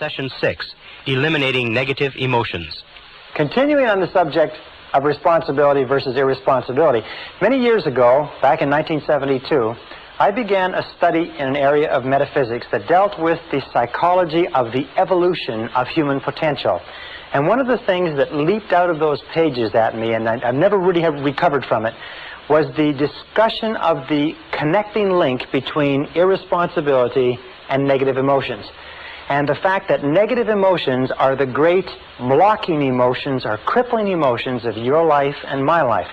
Session 6, Eliminating Negative Emotions. Continuing on the subject of responsibility versus irresponsibility, many years ago, back in 1972, I began a study in an area of metaphysics that dealt with the psychology of the evolution of human potential. And one of the things that leaped out of those pages at me, and I've never really recovered from it, was the discussion of the connecting link between irresponsibility and negative emotions. And the fact that negative emotions are the great blocking emotions, or crippling emotions of your life and my life.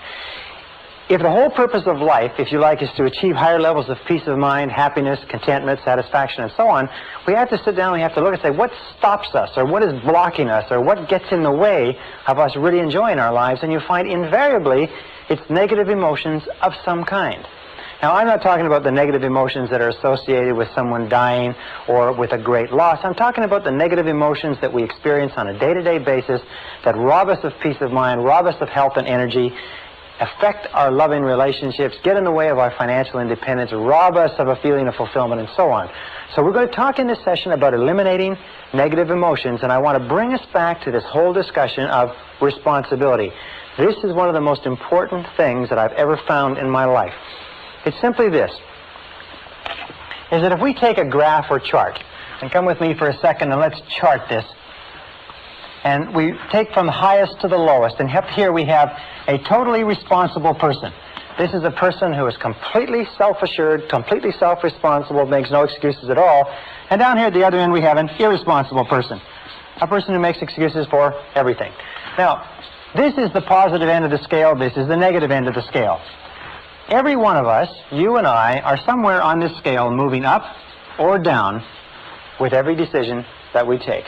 If the whole purpose of life, if you like, is to achieve higher levels of peace of mind, happiness, contentment, satisfaction, and so on, we have to sit down, we have to look and say, what stops us, or what is blocking us, or what gets in the way of us really enjoying our lives? And you find invariably it's negative emotions of some kind. Now, I'm not talking about the negative emotions that are associated with someone dying or with a great loss. I'm talking about the negative emotions that we experience on a day-to-day basis that rob us of peace of mind, rob us of health and energy, affect our loving relationships, get in the way of our financial independence, rob us of a feeling of fulfillment, and so on. So we're going to talk in this session about eliminating negative emotions, and I want to bring us back to this whole discussion of responsibility. This is one of the most important things that I've ever found in my life. It's simply this, is that if we take a graph or chart, and come with me for a second and let's chart this, and we take from the highest to the lowest, and up here we have a totally responsible person. This is a person who is completely self-assured, completely self-responsible, makes no excuses at all. And down here at the other end we have an irresponsible person, a person who makes excuses for everything. Now, this is the positive end of the scale, this is the negative end of the scale. Every one of us, you and I, are somewhere on this scale moving up or down with every decision that we take.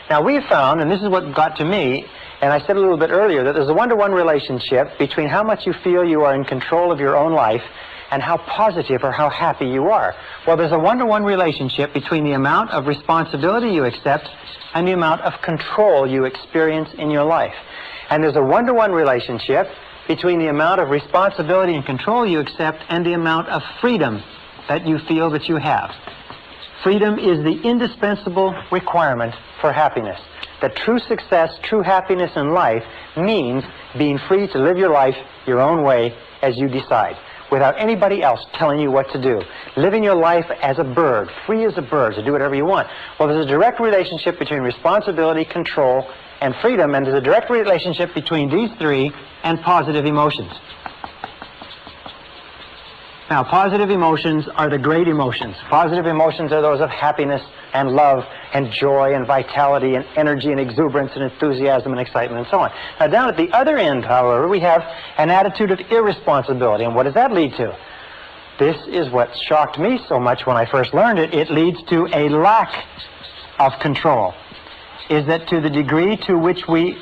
Now, we've found, and this is what got to me, and I said a little bit earlier, that there's a one-to-one relationship between how much you feel you are in control of your own life and how positive or how happy you are. Well, there's a one-to-one relationship between the amount of responsibility you accept and the amount of control you experience in your life. And there's a one-to-one relationship between the amount of responsibility and control you accept and the amount of freedom that you feel that you have. Freedom is the indispensable requirement for happiness. That true success, true happiness in life means being free to live your life your own way as you decide, without anybody else telling you what to do. Living your life as a bird, free as a bird, to do whatever you want. Well, there's a direct relationship between responsibility, control, and freedom, and there's a direct relationship between these three and positive emotions. Now, positive emotions are the great emotions. Positive emotions are those of happiness and love and joy and vitality and energy and exuberance and enthusiasm and excitement and so on. Now, down at the other end, however, we have an attitude of irresponsibility. And what does that lead to? This is what shocked me so much when I first learned it. It leads to a lack of control. Is that to the degree to which we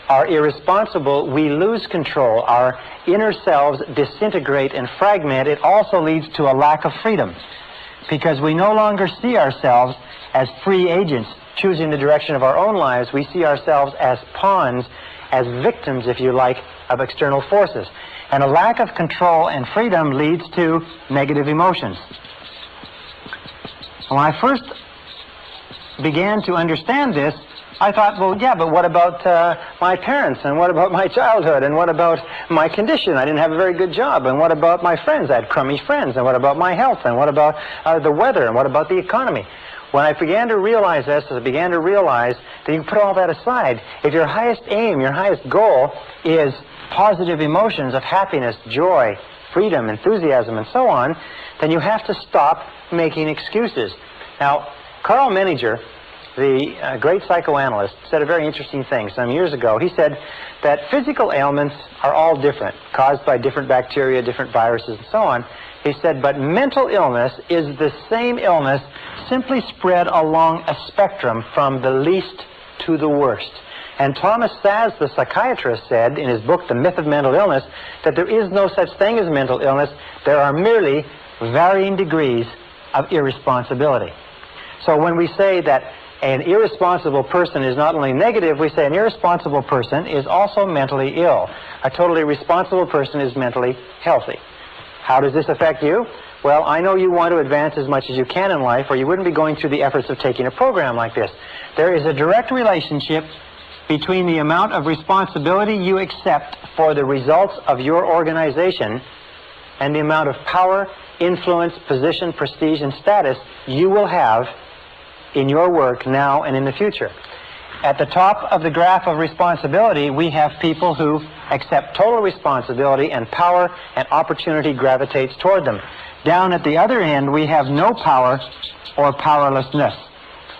are irresponsible, we lose control. Our inner selves disintegrate and fragment. It also leads to a lack of freedom, because we no longer see ourselves as free agents choosing the direction of our own lives. We see ourselves as pawns, as victims, if you like, of external forces. And a lack of control and freedom leads to negative emotions. When I first began to understand this, I thought, well, yeah, but what about my parents, and what about my childhood, and what about my condition? I didn't have a very good job, and what about my friends? I had crummy friends, and what about my health, and what about the weather, and what about the economy? When I began to realize this, I began to realize that you can put all that aside. If your highest aim, your highest goal is positive emotions of happiness, joy, freedom, enthusiasm, and so on, then you have to stop making excuses. Now, Carl Menninger, the great psychoanalyst, said a very interesting thing some years ago. He said that physical ailments are all different, caused by different bacteria, different viruses, and so on. He said, but mental illness is the same illness, simply spread along a spectrum from the least to the worst. And Thomas Szasz, the psychiatrist, said in his book, The Myth of Mental Illness, that there is no such thing as mental illness. There are merely varying degrees of irresponsibility. So when we say that an irresponsible person is not only negative, we say an irresponsible person is also mentally ill. A totally responsible person is mentally healthy. How does this affect you? Well, I know you want to advance as much as you can in life, or you wouldn't be going through the efforts of taking a program like this. There is a direct relationship between the amount of responsibility you accept for the results of your organization and the amount of power, influence, position, prestige, and status you will have in your work now and in the future. At the top of the graph of responsibility, we have people who accept total responsibility, and power and opportunity gravitates toward them. Down at the other end, we have no power or powerlessness,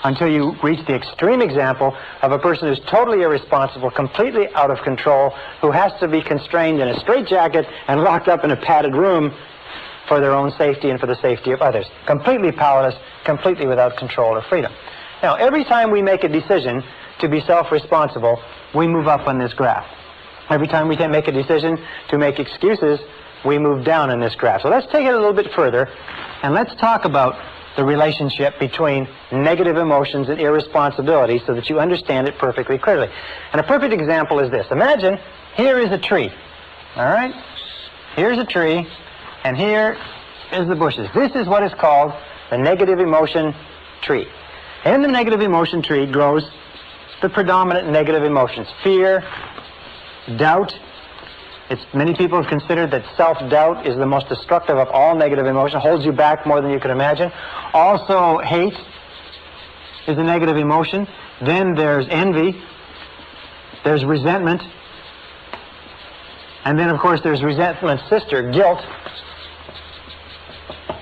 until you reach the extreme example of a person who's totally irresponsible, completely out of control, who has to be constrained in a straitjacket and locked up in a padded room for their own safety and for the safety of others. Completely powerless, completely without control or freedom. Now, every time we make a decision to be self-responsible, we move up on this graph. Every time we make a decision to make excuses, we move down in this graph. So let's take it a little bit further, and let's talk about the relationship between negative emotions and irresponsibility so that you understand it perfectly clearly. And a perfect example is this. Imagine here is a tree. All right? Here's a tree, and here is the bushes. This is what is called the negative emotion tree. In the negative emotion tree grows the predominant negative emotions: fear, doubt. Many people have considered that self-doubt is the most destructive of all negative emotion, holds you back more than you could imagine. Also, hate is a negative emotion. Then there's envy, there's resentment, and then, of course, there's resentment's sister, guilt.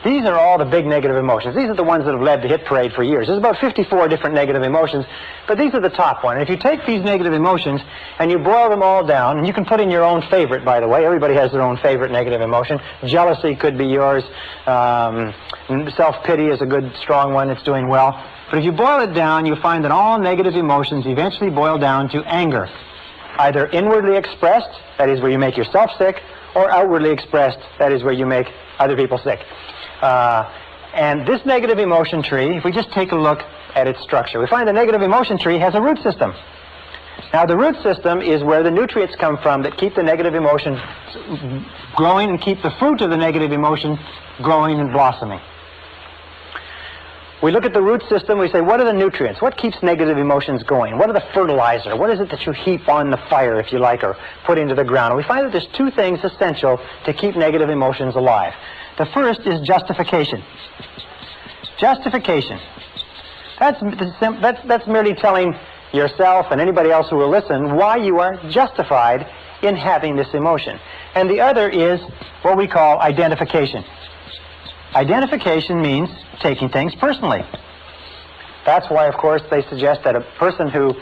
These are all the big negative emotions. These are the ones that have led the hit parade for years. There's about 54 different negative emotions, but these are the top one. And if you take these negative emotions and you boil them all down, and you can put in your own favorite, by the way. Everybody has their own favorite negative emotion. Jealousy could be yours. Self-pity is a good, strong one that's doing well. But if you boil it down, you find that all negative emotions eventually boil down to anger. Either inwardly expressed, that is where you make yourself sick, or outwardly expressed, that is where you make other people sick. And this negative emotion tree, if we just take a look at its structure, we find the negative emotion tree has a root system. Now, the root system is where the nutrients come from that keep the negative emotion growing and keep the fruit of the negative emotion growing and blossoming. We look at the root system, we say, what are the nutrients? What keeps negative emotions going? What are the fertilizer? What is it that you heap on the fire, if you like, or put into the ground? And we find that there's two things essential to keep negative emotions alive. The first is justification. Justification. That's merely telling yourself and anybody else who will listen why you are justified in having this emotion. And the other is what we call identification. Identification means taking things personally. That's why, of course, they suggest that a person who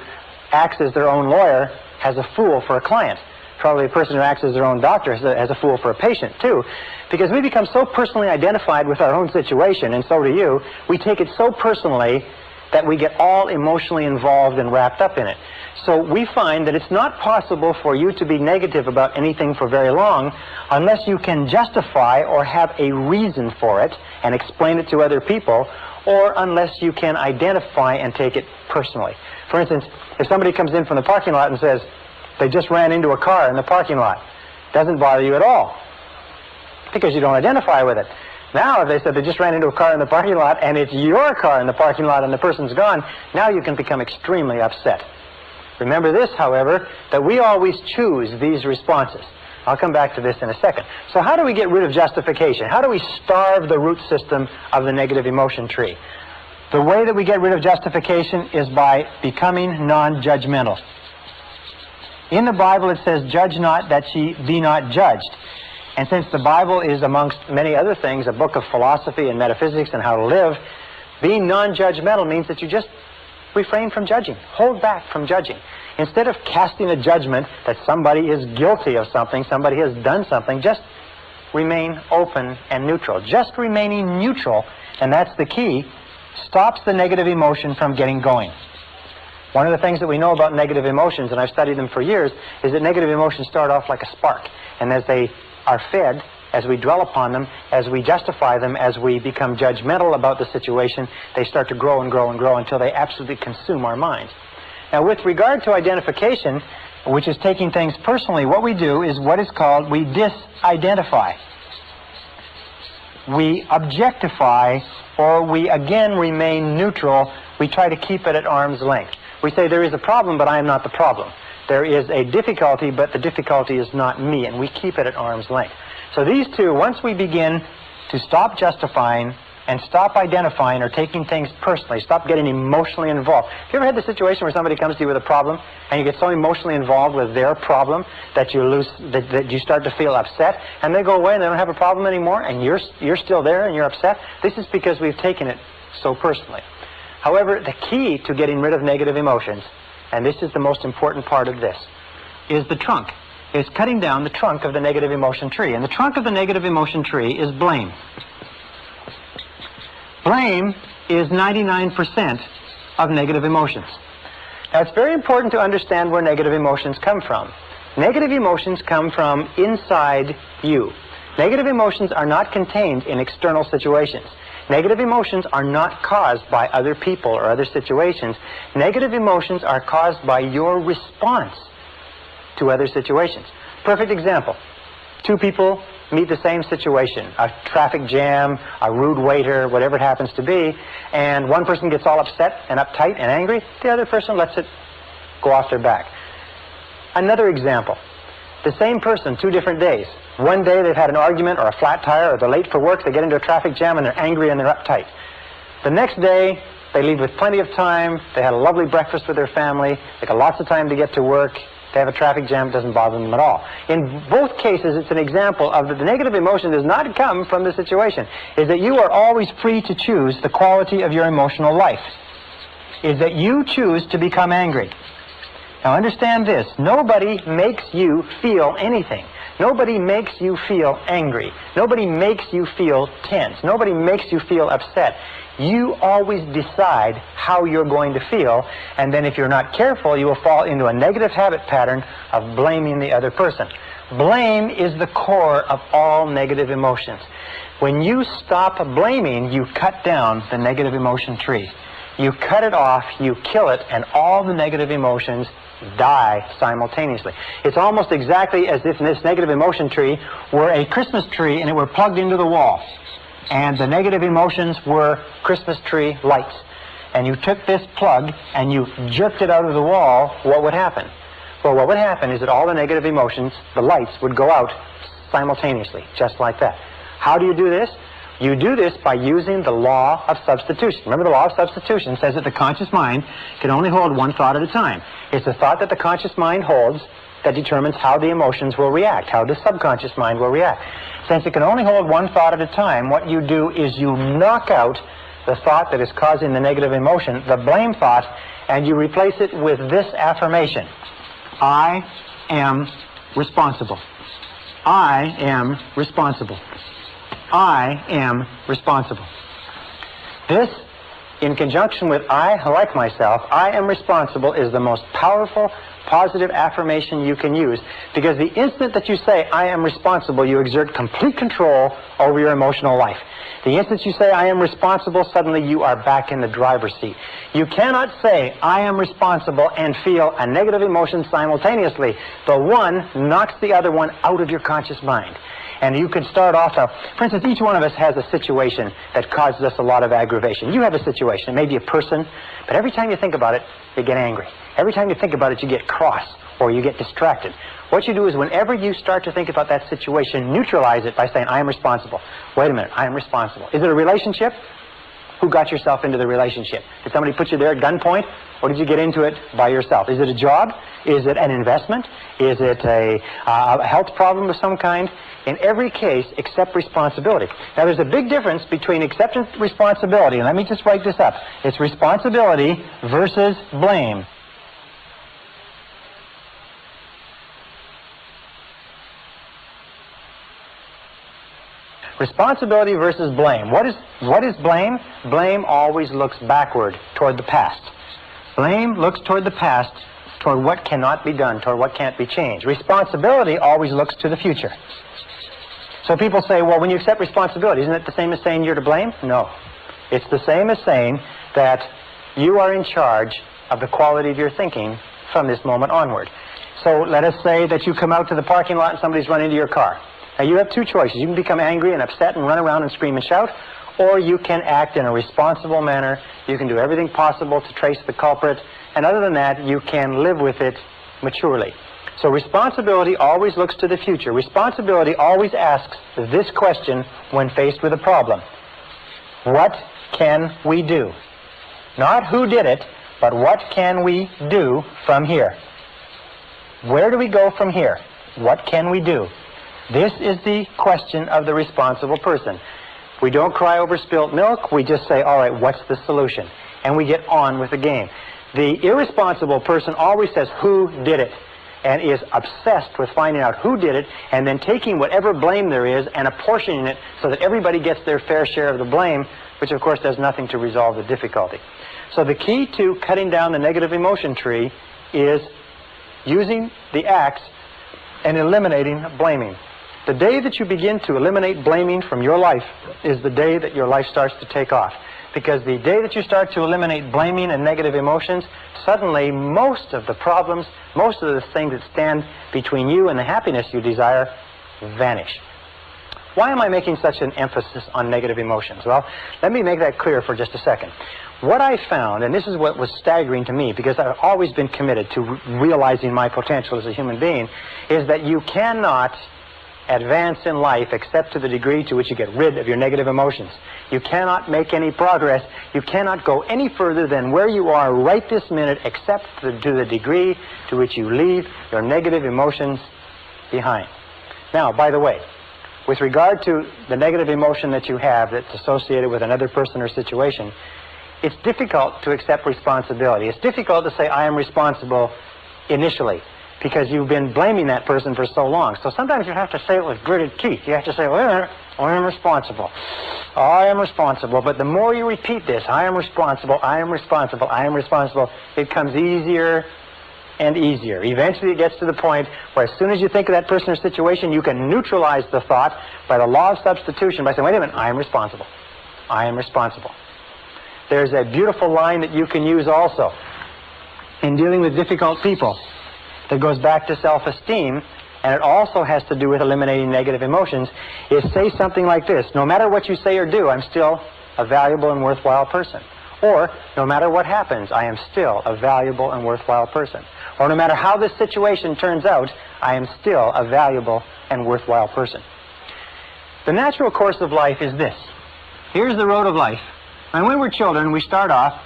acts as their own lawyer has a fool for a client. Probably a person who acts as their own doctor has a fool for a patient, too. Because we become so personally identified with our own situation, and so do you, we take it so personally that we get all emotionally involved and wrapped up in it. So we find that it's not possible for you to be negative about anything for very long unless you can justify or have a reason for it and explain it to other people, or unless you can identify and take it personally. For instance, if somebody comes in from the parking lot and says, they just ran into a car in the parking lot, doesn't bother you at all because you don't identify with it. Now, if they said they just ran into a car in the parking lot and it's your car in the parking lot and the person's gone, now you can become extremely upset. Remember this, however, that we always choose these responses. I'll come back to this in a second. So how do we get rid of justification? How do we starve the root system of the negative emotion tree? The way that we get rid of justification is by becoming non-judgmental. In the Bible it says, "Judge not that ye be not judged." And since the Bible is, amongst many other things, a book of philosophy and metaphysics and how to live, being non-judgmental means that you just refrain from judging. Hold back from judging. Instead of casting a judgment that somebody is guilty of something, somebody has done something, just remain open and neutral. Just remaining neutral, and that's the key, stops the negative emotion from getting going. One of the things that we know about negative emotions, and I've studied them for years, is that negative emotions start off like a spark. And as they are fed, as we dwell upon them, as we justify them, as we become judgmental about the situation, they start to grow and grow and grow until they absolutely consume our minds. Now, with regard to identification, which is taking things personally, what we do is what is called, we disidentify. we objectify, or we again remain neutral. We try to keep it at arm's length. We say there is a problem, but I am not the problem. There is a difficulty, but the difficulty is not me, and we keep it at arm's length. So these two, once we begin to stop justifying and stop identifying or taking things personally, stop getting emotionally involved. Have you ever had the situation where somebody comes to you with a problem and you get so emotionally involved with their problem that you start to feel upset, and they go away and they don't have a problem anymore, and you're still there and you're upset? This is because we've taken it so personally. However, the key to getting rid of negative emotions, and this is the most important part of this, is the trunk. It's cutting down the trunk of the negative emotion tree. And the trunk of the negative emotion tree is blame. Blame is 99% of negative emotions. Now, it's very important to understand where negative emotions come from. Negative emotions come from inside you. Negative emotions are not contained in external situations. Negative emotions are not caused by other people or other situations. Negative emotions are caused by your response to other situations. Perfect example. Two people meet the same situation, a traffic jam, a rude waiter, whatever it happens to be, and one person gets all upset and uptight and angry, the other person lets it go off their back. Another example. The same person, 2 different days. One day they've had an argument or a flat tire, or they're late for work, they get into a traffic jam and they're angry and they're uptight. The next day, they leave with plenty of time, they had a lovely breakfast with their family, they got lots of time to get to work, they have a traffic jam, it doesn't bother them at all. In both cases, it's an example of that the negative emotion does not come from the situation. Is that you are always free to choose the quality of your emotional life. Is that you choose to become angry. Now understand this, nobody makes you feel anything. Nobody makes you feel angry. Nobody makes you feel tense. Nobody makes you feel upset. You always decide how you're going to feel, and then if you're not careful, you will fall into a negative habit pattern of blaming the other person. Blame is the core of all negative emotions. When you stop blaming, you cut down the negative emotion tree. You cut it off, you kill it, and all the negative emotions die simultaneously. It's almost exactly as if this negative emotion tree were a Christmas tree and it were plugged into the wall. And the negative emotions were Christmas tree lights. And you took this plug and you jerked it out of the wall, what would happen? Well, what would happen is that all the negative emotions, the lights, would go out simultaneously, just like that. How do you do this? You do this by using the law of substitution. Remember, the law of substitution says that the conscious mind can only hold one thought at a time. It's the thought that the conscious mind holds that determines how the emotions will react, how the subconscious mind will react. Since it can only hold one thought at a time, what you do is you knock out the thought that is causing the negative emotion, the blame thought, and you replace it with this affirmation. I am responsible. I am responsible. I am responsible. This, in conjunction with I like myself, I am responsible, is the most powerful, positive affirmation you can use, because the instant that you say I am responsible, you exert complete control over your emotional life. The instant you say I am responsible, suddenly you are back in the driver's seat. You cannot say I am responsible and feel a negative emotion simultaneously. The one knocks the other one out of your conscious mind. And you can start off, for instance, each one of us has a situation that causes us a lot of aggravation. You have a situation, it may be a person, but every time you think about it, you get angry. Every time you think about it, you get cross or you get distracted. What you do is whenever you start to think about that situation, neutralize it by saying, I am responsible. Wait a minute, I am responsible. Is it a relationship? Who got yourself into the relationship? Did somebody put you there at gunpoint, or did you get into it by yourself? Is it a job? Is it an investment? Is it a health problem of some kind? In every case, accept responsibility. Now, there's a big difference between acceptance and responsibility, and let me just write this up. It's responsibility versus blame. Responsibility versus blame. What is blame? Blame always looks backward, toward the past. Blame looks toward the past, toward what cannot be done, toward what can't be changed. Responsibility always looks to the future. So people say, well, when you accept responsibility, isn't it the same as saying you're to blame? No. It's the same as saying that you are in charge of the quality of your thinking from this moment onward. So let us say that you come out to the parking lot and somebody's run into your car. Now, you have two choices. You can become angry and upset and run around and scream and shout, or you can act in a responsible manner. You can do everything possible to trace the culprit, and other than that, you can live with it maturely. So responsibility always looks to the future. Responsibility always asks this question when faced with a problem. What can we do? Not who did it, but what can we do from here? Where do we go from here? What can we do? This is the question of the responsible person. We don't cry over spilt milk. We just say, all right, what's the solution? And we get on with the game. The irresponsible person always says, who did it? And is obsessed with finding out who did it and then taking whatever blame there is and apportioning it so that everybody gets their fair share of the blame, which of course does nothing to resolve the difficulty. So the key to cutting down the negative emotion tree is using the axe and eliminating blaming. The day that you begin to eliminate blaming from your life is the day that your life starts to take off. Because the day that you start to eliminate blaming and negative emotions, suddenly most of the problems, most of the things that stand between you and the happiness you desire vanish. Why am I making such an emphasis on negative emotions? Well, let me make that clear for just a second. What I found, and this is what was staggering to me, because I've always been committed to realizing my potential as a human being, is that you cannot advance in life except to the degree to which you get rid of your negative emotions. You cannot make any progress. You cannot go any further than where you are right this minute except to the degree to which you leave your negative emotions behind. Now, by the way, with regard to the negative emotion that you have that's associated with another person or situation, it's difficult to accept responsibility. It's difficult to say, I am responsible initially, because you've been blaming that person for so long. So sometimes you have to say it with gritted teeth. You have to say, well, I am responsible. I am responsible. But the more you repeat this, I am responsible, I am responsible, I am responsible, it comes easier and easier. Eventually it gets to the point where as soon as you think of that person or situation, you can neutralize the thought by the law of substitution by saying, wait a minute, I am responsible. I am responsible. There's a beautiful line that you can use also in dealing with difficult people that goes back to self-esteem, and it also has to do with eliminating negative emotions, is say something like this: no matter what you say or do, I'm still a valuable and worthwhile person. Or, no matter what happens, I am still a valuable and worthwhile person. Or, no matter how this situation turns out, I am still a valuable and worthwhile person. The natural course of life is this. Here's the road of life. And when we're children, we start off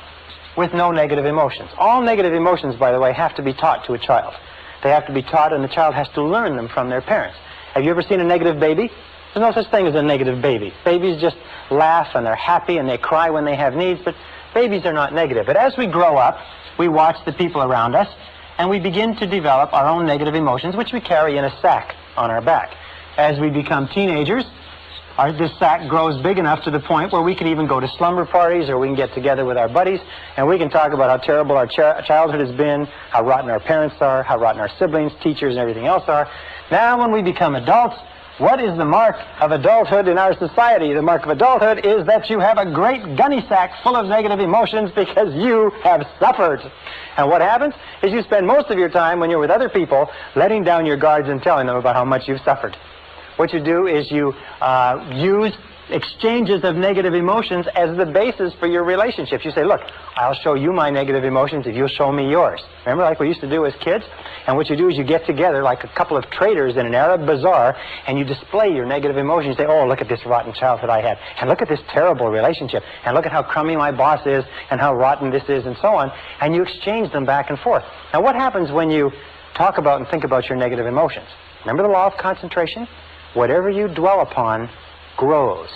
with no negative emotions. All negative emotions, by the way, have to be taught to a child. They have to be taught, and the child has to learn them from their parents. Have you ever seen a negative baby? There's no such thing as a negative baby. Babies just laugh, and they're happy, and they cry when they have needs, but babies are not negative. But as we grow up, we watch the people around us, and we begin to develop our own negative emotions, which we carry in a sack on our back. As we become teenagers, this sack grows big enough to the point where we can even go to slumber parties, or we can get together with our buddies and we can talk about how terrible our childhood has been, how rotten our parents are, how rotten our siblings, teachers, and everything else are. Now when we become adults, what is the mark of adulthood in our society? The mark of adulthood is that you have a great gunny sack full of negative emotions because you have suffered. And what happens is you spend most of your time when you're with other people letting down your guards and telling them about how much you've suffered. What you do is you use exchanges of negative emotions as the basis for your relationships. You say, look, I'll show you my negative emotions if you'll show me yours. Remember, like we used to do as kids? And what you do is you get together like a couple of traders in an Arab bazaar, and you display your negative emotions. You say, oh, look at this rotten childhood I had, and look at this terrible relationship, and look at how crummy my boss is, and how rotten this is, and so on. And you exchange them back and forth. Now, what happens when you talk about and think about your negative emotions? Remember the law of concentration? Whatever you dwell upon grows.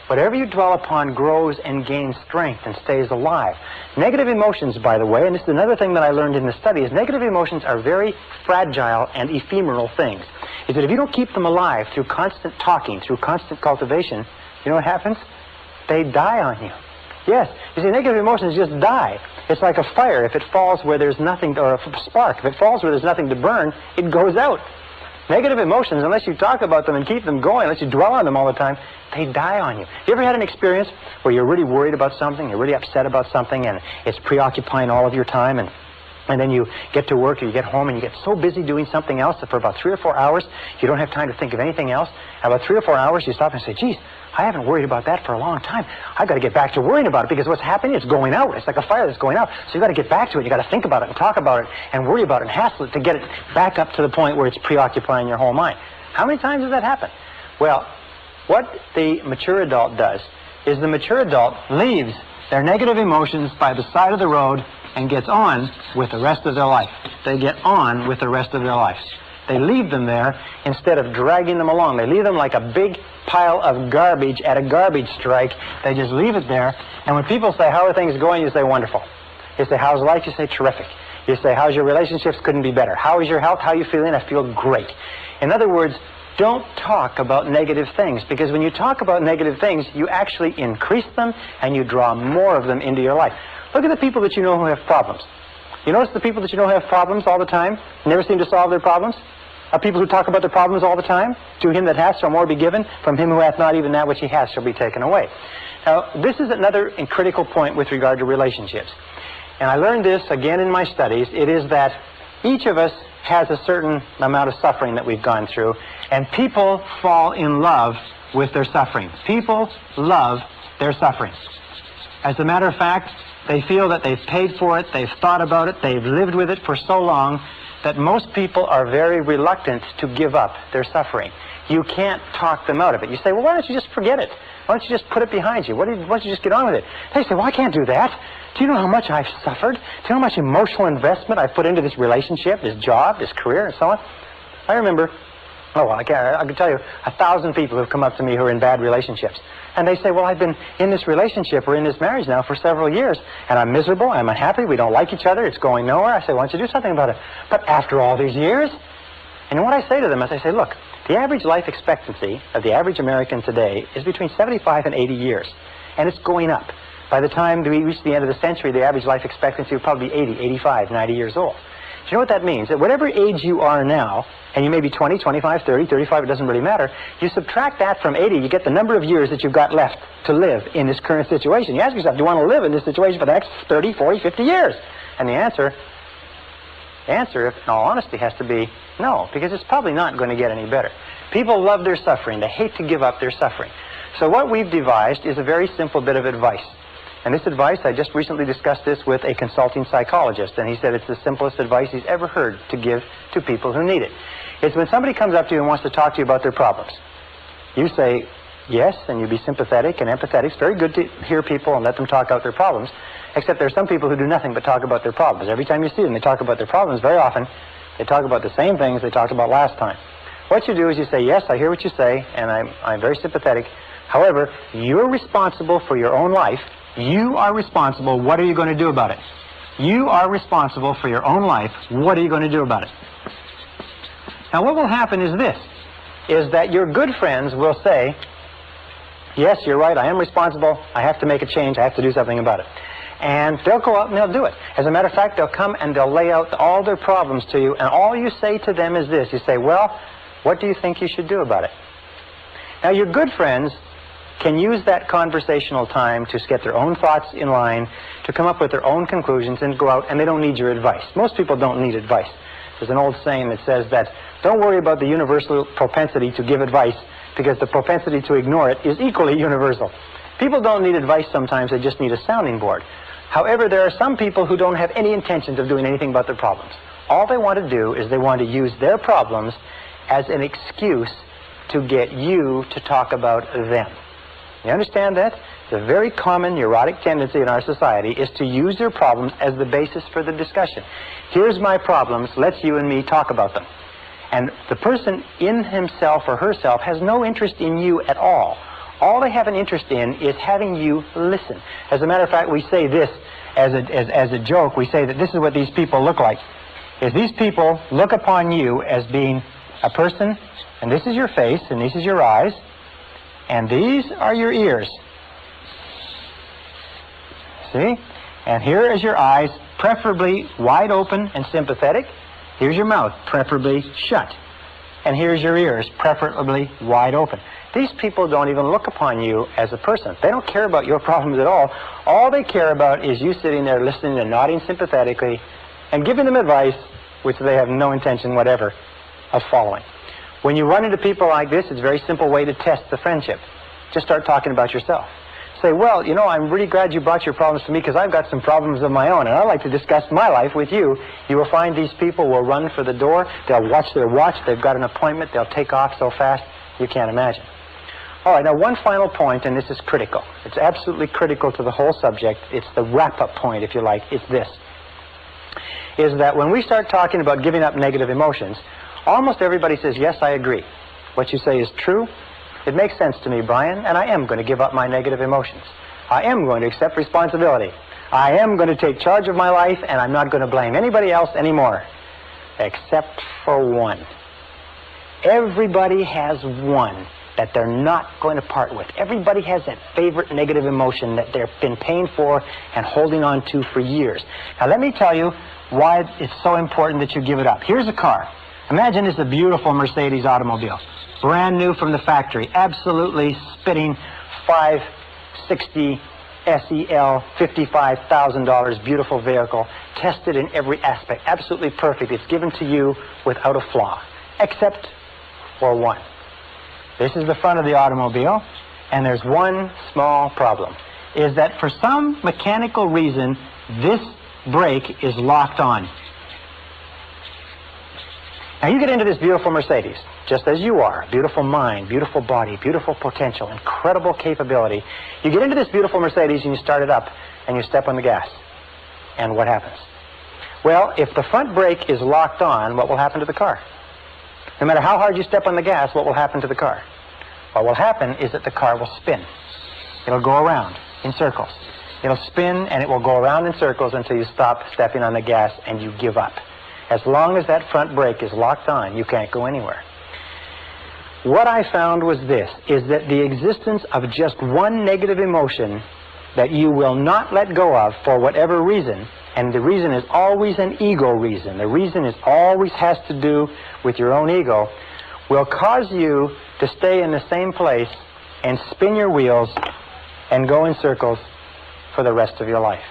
Whatever you dwell upon grows and gains strength and stays alive. Negative emotions, by the way, and this is another thing that I learned in the study, is negative emotions are very fragile and ephemeral things. Is that if you don't keep them alive through constant talking, through constant cultivation, you know what happens? They die on you. Yes, you see, negative emotions just die. It's like a fire. If it falls where there's nothing, or a spark, if it falls where there's nothing to burn, it goes out. Negative emotions, unless you talk about them and keep them going, unless you dwell on them all the time, they die on you. You ever had an experience where you're really worried about something, you're really upset about something, and it's preoccupying all of your time, and And then you get to work, or you get home, and you get so busy doing something else that for about 3 or 4 hours, you don't have time to think of anything else. And about 3 or 4 hours, you stop and say, geez, I haven't worried about that for a long time. I've got to get back to worrying about it, because what's happening is going out. It's like a fire that's going out. So you've got to get back to it. You've got to think about it and talk about it and worry about it and hassle it to get it back up to the point where it's preoccupying your whole mind. How many times does that happen? Well, what the mature adult does is the mature adult leaves their negative emotions by the side of the road and gets on with the rest of their life. They get on with the rest of their life. They leave them there instead of dragging them along. They leave them like a big pile of garbage at a garbage strike. They just leave it there. And when people say, how are things going? You say, wonderful. You say, how's life? You say, terrific. You say, how's your relationships? Couldn't be better. How is your health? How are you feeling? I feel great. In other words, don't talk about negative things, because when you talk about negative things, you actually increase them and you draw more of them into your life. Look at the people that you know who have problems. You notice the people that you know have problems all the time, never seem to solve their problems? Are people who talk about their problems all the time? To him that hath shall more be given, from him who hath not, even that which he hath shall be taken away. Now, this is another critical point with regard to relationships. And I learned this again in my studies. It is that each of us has a certain amount of suffering that we've gone through, and people fall in love with their suffering. People love their suffering. As a matter of fact, they feel that they've paid for it, they've thought about it, they've lived with it for so long that most people are very reluctant to give up their suffering. You can't talk them out of it. You say, well, why don't you just forget it? Why don't you just put it behind you? Why don't you just get on with it? They say, well, I can't do that. Do you know how much I've suffered? Do you know how much emotional investment I've put into this relationship, this job, this career, and so on? I remember, I can tell you 1,000 people who have come up to me who are in bad relationships. And they say, well, I've been in this relationship or in this marriage now for several years, and I'm miserable, I'm unhappy, we don't like each other, it's going nowhere. I say, why don't you do something about it? But after all these years? And what I say to them is, I say, look, the average life expectancy of the average American today is between 75 and 80 years, and it's going up. By the time we reach the end of the century, the average life expectancy will probably be 80, 85, 90 years old. Do you know what that means? That whatever age you are now, and you may be 20, 25, 30, 35, it doesn't really matter, you subtract that from 80, you get the number of years that you've got left to live in this current situation. You ask yourself, do you want to live in this situation for the next 30, 40, 50 years? And the answer, in all honesty, has to be no, because it's probably not going to get any better. People love their suffering. They hate to give up their suffering. So what we've devised is a very simple bit of advice. And this advice, I just recently discussed this with a consulting psychologist, and he said it's the simplest advice he's ever heard to give to people who need it. It's when somebody comes up to you and wants to talk to you about their problems. You say yes, and you be sympathetic and empathetic. It's very good to hear people and let them talk out their problems, except there are some people who do nothing but talk about their problems. Every time you see them, they talk about their problems. Very often, they talk about the same things they talked about last time. What you do is you say, yes, I hear what you say, and I'm very sympathetic. However, you're responsible for your own life. You are responsible. What are you going to do about it? You are responsible for your own life. What are you going to do about it? Now, what will happen is this, is that your good friends will say, yes, you're right, I am responsible. I have to make a change. I have to do something about it. And they'll go out and they'll do it. As a matter of fact, they'll come and they'll lay out all their problems to you, and all you say to them is this. You say, well, what do you think you should do about it? Now, your good friends can use that conversational time to get their own thoughts in line, to come up with their own conclusions, and go out, and they don't need your advice. Most people don't need advice. There's an old saying that says that don't worry about the universal propensity to give advice, because the propensity to ignore it is equally universal. People don't need advice sometimes, they just need a sounding board. However, there are some people who don't have any intentions of doing anything about their problems. All they want to do is they want to use their problems as an excuse to get you to talk about them. You understand that? It's a very common neurotic tendency in our society is to use your problems as the basis for the discussion. Here's my problems, let's you and me talk about them. And the person in himself or herself has no interest in you at all. All they have an interest in is having you listen. As a matter of fact, we say this as a joke. We say that this is what these people look like. Is these people look upon you as being a person, and this is your face, and this is your eyes, and these are your ears. See? And here is your eyes, preferably wide open and sympathetic. Here's your mouth, preferably shut. And here's your ears, preferably wide open. These people don't even look upon you as a person. They don't care about your problems at all. All they care about is you sitting there listening and nodding sympathetically and giving them advice which they have no intention whatever of following. When you run into people like this, it's a very simple way to test the friendship. Just start talking about yourself. Say, well, you know, I'm really glad you brought your problems to me because I've got some problems of my own, and I'd like to discuss my life with you. You will find these people will run for the door. They'll watch their watch. They've got an appointment. They'll take off so fast you can't imagine. All right, now one final point, and this is critical. It's absolutely critical to the whole subject. It's the wrap-up point, if you like. It's this, is that when we start talking about giving up negative emotions, almost everybody says, yes, I agree. What you say is true. It makes sense to me, Brian, and I am going to give up my negative emotions. I am going to accept responsibility. I am going to take charge of my life, and I'm not going to blame anybody else anymore, except for one. Everybody has one that they're not going to part with. Everybody has that favorite negative emotion that they've been paying for and holding on to for years. Now, let me tell you why it's so important that you give it up. Here's a car. Imagine it's a beautiful Mercedes automobile. Brand new from the factory, absolutely spitting 560 SEL, $55,000, beautiful vehicle, tested in every aspect, absolutely perfect. It's given to you without a flaw, except for one. This is the front of the automobile, and there's one small problem, is that for some mechanical reason, this brake is locked on. Now, you get into this beautiful Mercedes, just as you are, beautiful mind, beautiful body, beautiful potential, incredible capability. You get into this beautiful Mercedes and you start it up and you step on the gas. And what happens? Well, if the front brake is locked on, what will happen to the car? No matter how hard you step on the gas, what will happen to the car? What will happen is that the car will spin. It'll go around in circles. It'll spin and it will go around in circles until you stop stepping on the gas and you give up. As long as that front brake is locked on, you can't go anywhere. What I found was this, is that the existence of just one negative emotion that you will not let go of for whatever reason, and the reason is always an ego reason, the reason is always has to do with your own ego, will cause you to stay in the same place and spin your wheels and go in circles for the rest of your life.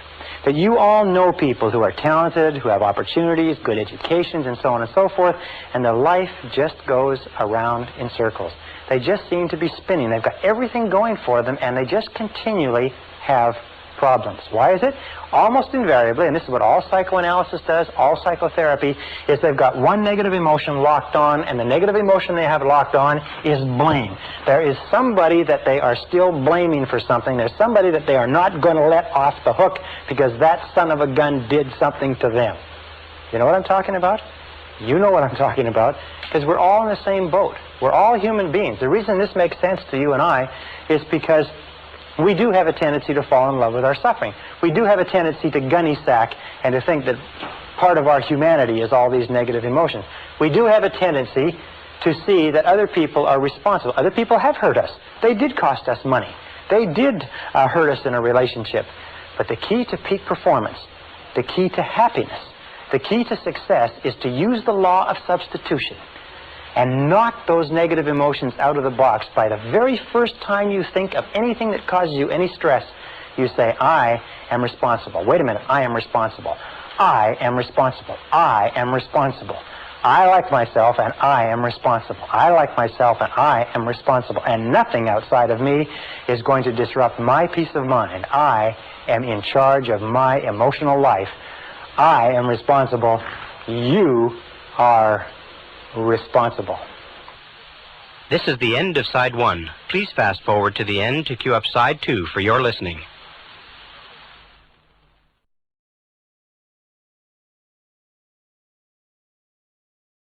That you all know people who are talented, who have opportunities, good educations, and so on and so forth, and their life just goes around in circles. They just seem to be spinning. They've got everything going for them, and they just continually have problems. Why is it? Almost invariably, and this is what all psychoanalysis does, all psychotherapy, is they've got one negative emotion locked on, and the negative emotion they have locked on is blame. There is somebody that they are still blaming for something. There's somebody that they are not going to let off the hook because that son of a gun did something to them. You know what I'm talking about? You know what I'm talking about, because we're all in the same boat. We're all human beings. The reason this makes sense to you and I is because we do have a tendency to fall in love with our suffering. We do have a tendency to gunny sack and to think that part of our humanity is all these negative emotions. We do have a tendency to see that other people are responsible. Other people have hurt us. They did cost us money. They did hurt us in a relationship. But the key to peak performance, the key to happiness, the key to success is to use the law of substitution and knock those negative emotions out of the box. By the very first time you think of anything that causes you any stress, you say, I am responsible. Wait a minute, I am responsible. I am responsible. I am responsible. I like myself and I am responsible. I like myself and I am responsible. And nothing outside of me is going to disrupt my peace of mind. I am in charge of my emotional life. I am responsible. You are responsible. This is the end of side 1. Please fast forward to the end to cue up side 2 for your listening.